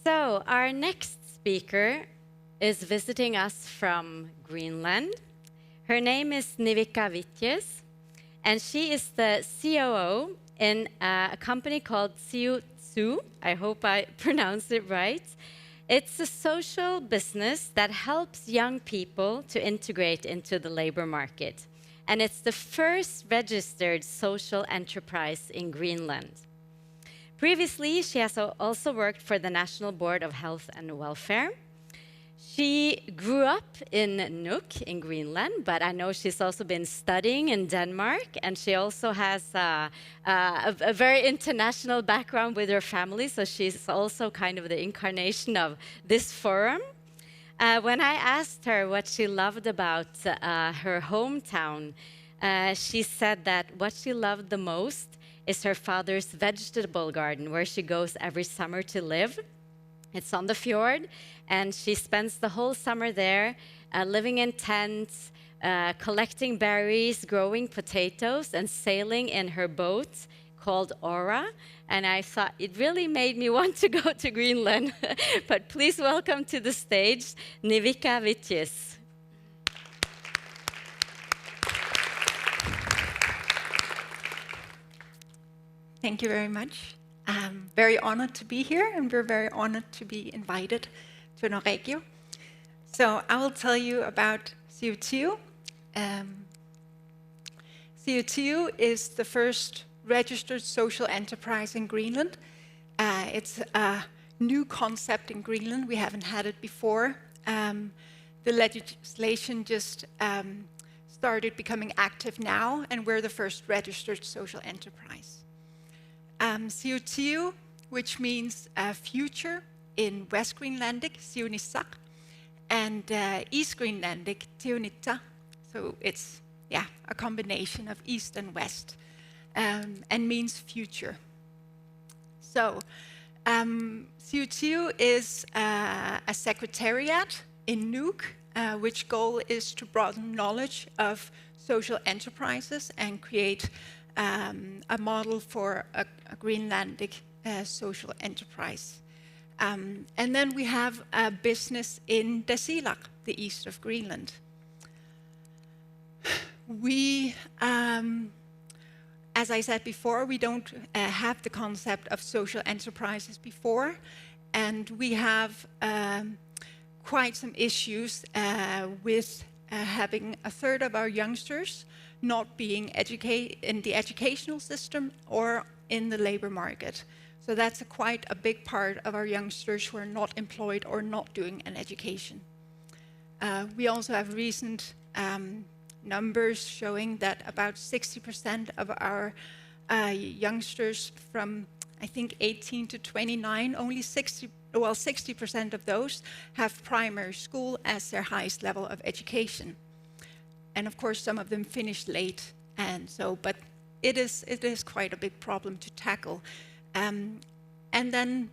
So our next speaker is visiting us from Greenland. Her name is Nivikka Witjes, and she is the COO in a company called Siu-Tsiu. I hope I pronounced it right. It's a social business that helps young people to integrate into the labor market. And it's the first registered social enterprise in Greenland. Previously, she has also worked for the National Board of Health and Welfare. She grew up in Nuuk in Greenland, but I know she's also been studying in Denmark, and she also has a very international background with her family, so she's also kind of the incarnation of this forum. When I asked her what she loved about her hometown, she said that what she loved the most is her father's vegetable garden, where she goes every summer to live. It's on the fjord, and she spends the whole summer there, living in tents, collecting berries, growing potatoes, and sailing in her boat called Aura. And I thought it really made me want to go to Greenland. But please welcome to the stage, Nivikka Witjes. Thank you very much. I'm very honored to be here, and we're very honored to be invited to Nordregio. So I will tell you about Siu-Tsiu. Siu-Tsiu is the first registered social enterprise in Greenland. It's a new concept in Greenland. We haven't had it before. The legislation just started becoming active now, and we're the first registered social enterprise. Siu-Tsiu, which means future in West Greenlandic, Siunisak, and East Greenlandic, Tiunita. So it's a combination of East and West, and means future. So Siu-Tsiu is a secretariat in Nuuk, which goal is to broaden knowledge of social enterprises and create a model for a Greenlandic social enterprise. And then we have a business in Tasiilaq, the east of Greenland. We, as I said before, we don't have the concept of social enterprises before, and we have quite some issues with having a third of our youngsters not being educated in the educational system or in the labor market. So that's quite a big part of our youngsters who are not employed or not doing an education. We also have recent numbers showing that about 60% of our youngsters from, I think, 18 to 29, only 60% of those have primary school as their highest level of education. And of course, some of them finish late, and so, but it is quite a big problem to tackle. And then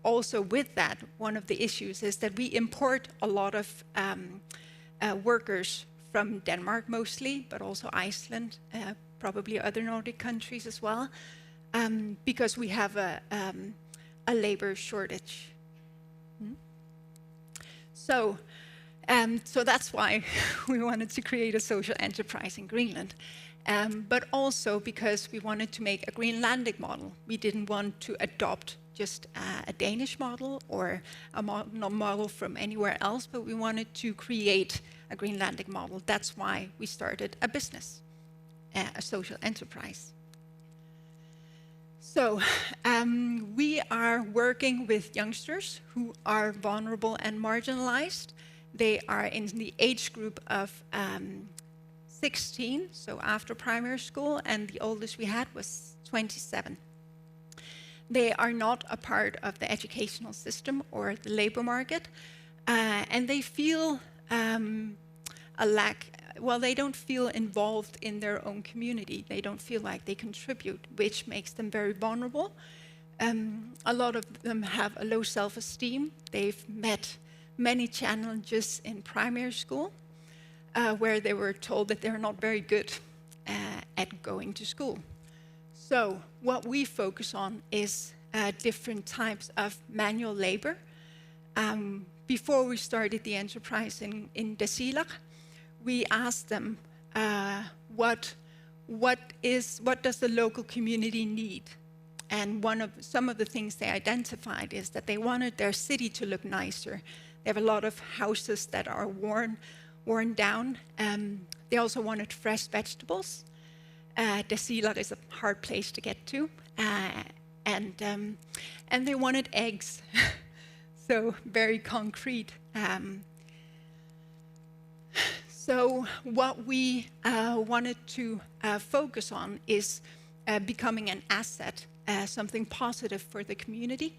also with that, one of the issues is that we import a lot of workers from Denmark mostly, but also Iceland, probably other Nordic countries as well, because we have a labor shortage. So that's why we wanted to create a social enterprise in Greenland, but also because we wanted to make a Greenlandic model. We didn't want to adopt just a Danish model or a model from anywhere else, but we wanted to create a Greenlandic model. That's why we started a business, a social enterprise. So we are working with youngsters who are vulnerable and marginalized. They are in the age group of 16, so after primary school, and the oldest we had was 27. They are not a part of the educational system or the labor market, and they feel a lack, well, they don't feel involved in their own community. They don't feel like they contribute, which makes them very vulnerable. A lot of them have a low self-esteem. They've met many challenges in primary school where they were told that they're not very good at going to school. So what we focus on is different types of manual labor before we started the enterprise in Desilag, we asked them what does the local community need? And some of the things they identified is that they wanted their city to look nicer. They have a lot of houses that are worn down. They also wanted fresh vegetables. Desilag is a hard place to get to. And they wanted eggs. So very concrete. So what we wanted to focus on is becoming an asset, something positive for the community.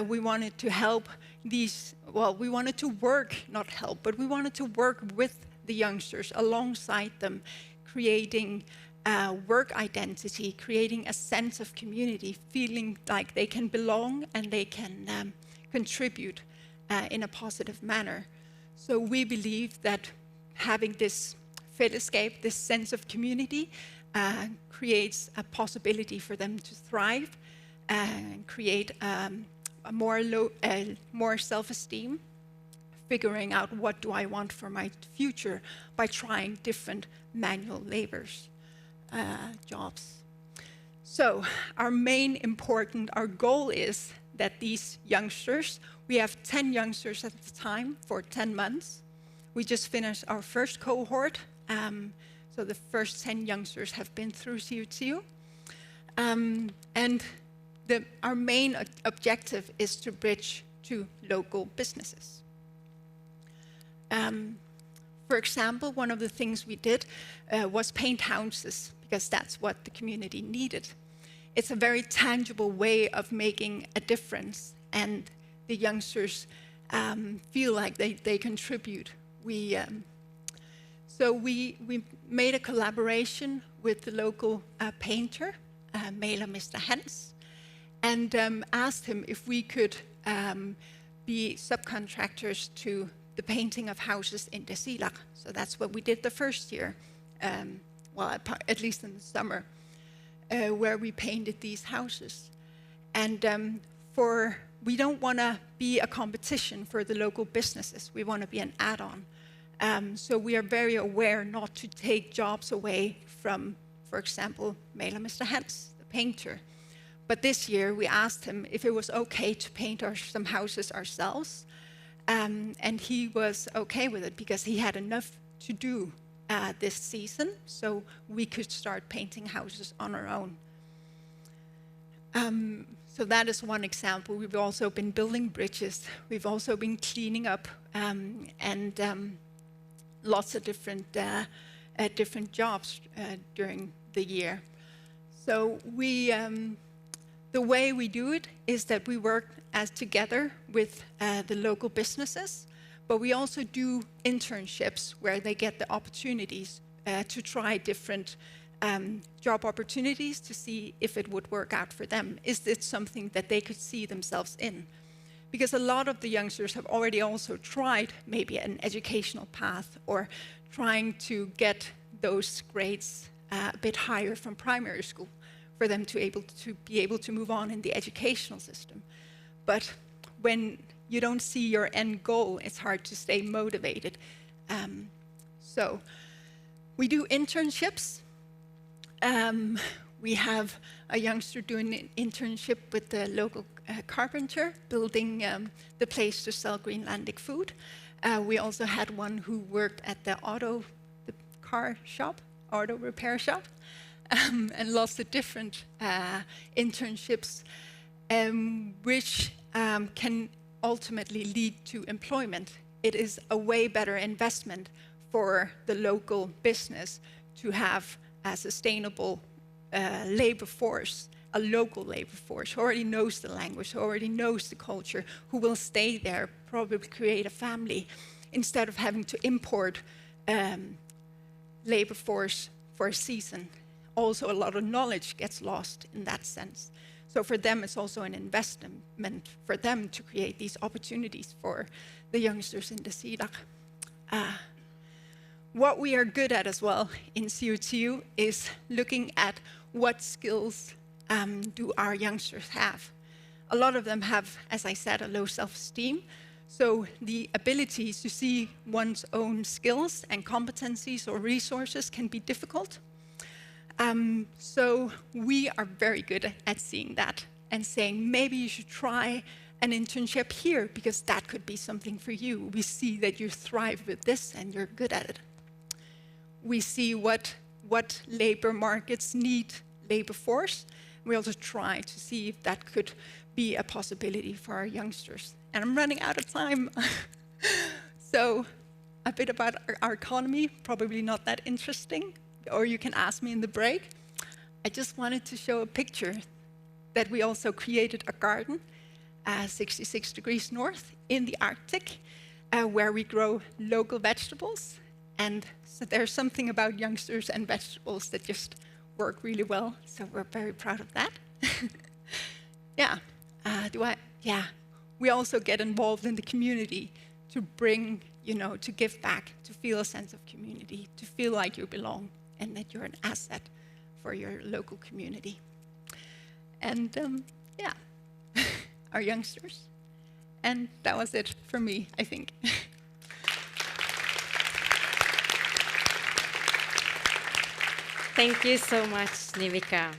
We wanted to help we wanted to work, not help, but we wanted to work with the youngsters, alongside them, creating work identity, creating a sense of community, feeling like they can belong and they can contribute in a positive manner. So we believe that having this fællesskab, this sense of community, creates a possibility for them to thrive and create a more self-esteem, figuring out what do I want for my future by trying different manual labors jobs. So our goal is that these youngsters, we have 10 youngsters at the time for 10 months. We just finished our first cohort. So the first 10 youngsters have been through Siu-Tsiu. And our main objective is to bridge to local businesses. For example, one of the things we did was paint houses, because that's what the community needed. It's a very tangible way of making a difference, and the youngsters feel like they contribute. So we made a collaboration with the local painter, Maler Mr. Hans, and asked him if we could be subcontractors to the painting of houses in Desilag. So that's what we did the first year, at least in the summer, where we painted these houses. And we don't want to be a competition for the local businesses. We want to be an add-on. So we are very aware not to take jobs away from, for example, Maler Mr. Hans, the painter. But this year we asked him if it was okay to paint some houses ourselves. And he was okay with it because he had enough to do this season, so we could start painting houses on our own. So that is one example. We've also been building bridges. We've also been cleaning up and lots of different jobs during the year. So the way we do it is that we work together with the local businesses, but we also do internships where they get the opportunities to try different job opportunities to see if it would work out for them. Is it something that they could see themselves in? Because a lot of the youngsters have already also tried maybe an educational path or trying to get those grades a bit higher from primary school for them to be able to move on in the educational system. But when you don't see your end goal, it's hard to stay motivated. So we do internships. We have a youngster doing an internship with the local carpenter, building the place to sell Greenlandic food. We also had one who worked at the auto repair shop, and lots of different internships, which can ultimately lead to employment. It is a way better investment for the local business to have a sustainable labor force, a local labor force who already knows the language, who already knows the culture, who will stay there, probably create a family, instead of having to import labor force for a season. Also, a lot of knowledge gets lost in that sense. So for them, it's also an investment for them to create these opportunities for the youngsters in Desilag. What we are good at as well in Siu-Tsiu is looking at what skills do our youngsters have. A lot of them have, as I said, a low self-esteem, So the ability to see one's own skills and competencies or resources can be difficult. So we are very good at seeing that and saying, maybe you should try an internship here because that could be something for you. We see that you thrive with this and you're good at it. We see what labor markets need labor force. We also try to see if that could be a possibility for our youngsters. And I'm running out of time. So a bit about our economy, probably not that interesting, or you can ask me in the break. I just wanted to show a picture that we also created a garden, 66 degrees north in the Arctic, where we grow local vegetables. And so there's something about youngsters and vegetables that just work really well. So we're very proud of that. Yeah. Yeah. We also get involved in the community to bring, to give back, to feel a sense of community, to feel like you belong and that you're an asset for your local community. And yeah, our youngsters. And that was it for me, I think. Thank you so much, Nivikka.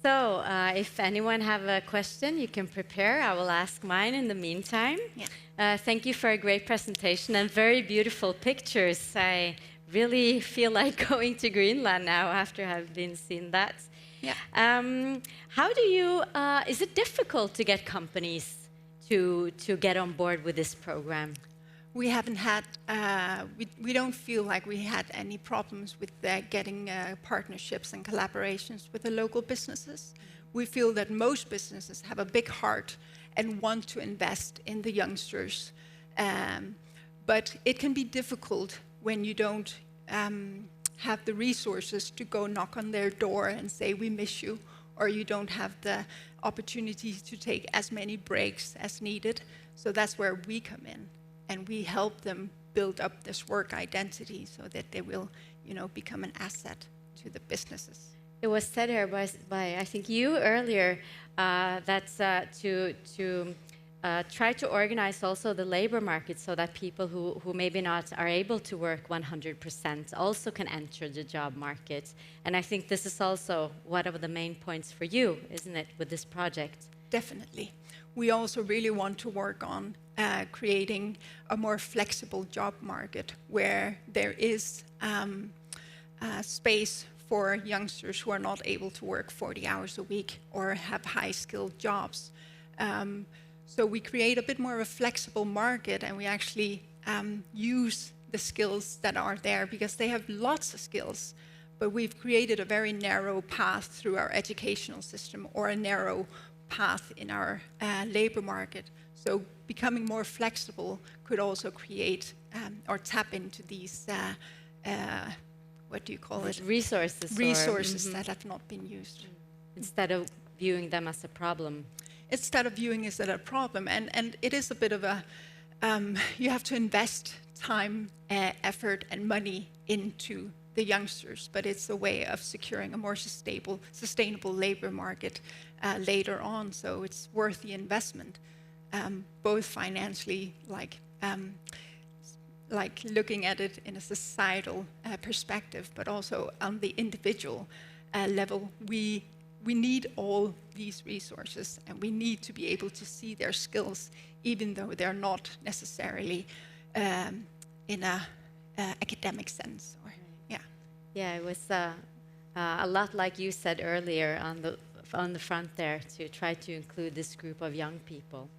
So if anyone have a question, you can prepare. I will ask mine in the meantime. Yeah. Thank you for a great presentation and very beautiful pictures. I really feel like going to Greenland now after having seen that. Yeah. How do you, is it difficult to get companies to get on board with this program? We haven't had, we don't feel like we had any problems with getting partnerships and collaborations with the local businesses. We feel that most businesses have a big heart and want to invest in the youngsters. But it can be difficult when you don't have the resources to go knock on their door and say, we miss you, or you don't have the opportunity to take as many breaks as needed. So that's where we come in. And we help them build up this work identity so that they will, become an asset to the businesses. It was said here by I think you earlier, that's to try to organize also the labor market so that people who maybe not are able to work 100% also can enter the job market. And I think this is also one of the main points for you, isn't it, with this project? Definitely. We also really want to work on creating a more flexible job market where there is space for youngsters who are not able to work 40 hours a week or have high-skilled jobs. So we create a bit more of a flexible market, and we actually use the skills that are there because they have lots of skills, but we've created a very narrow path through our educational system or a narrow path in our labor market. So becoming more flexible could also create or tap into these, what do you call it? Resources. Resources that have not been used. Instead of viewing them as a problem. Instead of viewing it as a problem. And it is a bit of a, you have to invest time, effort, and money into the youngsters, but it's a way of securing a more sustainable labor market later on. So it's worth the investment, both financially, like looking at it in a societal perspective, but also on the individual level. We need all these resources, and we need to be able to see their skills, even though they're not necessarily in a academic sense. Or, yeah. Yeah, it was a lot like you said earlier on the front there to try to include this group of young people.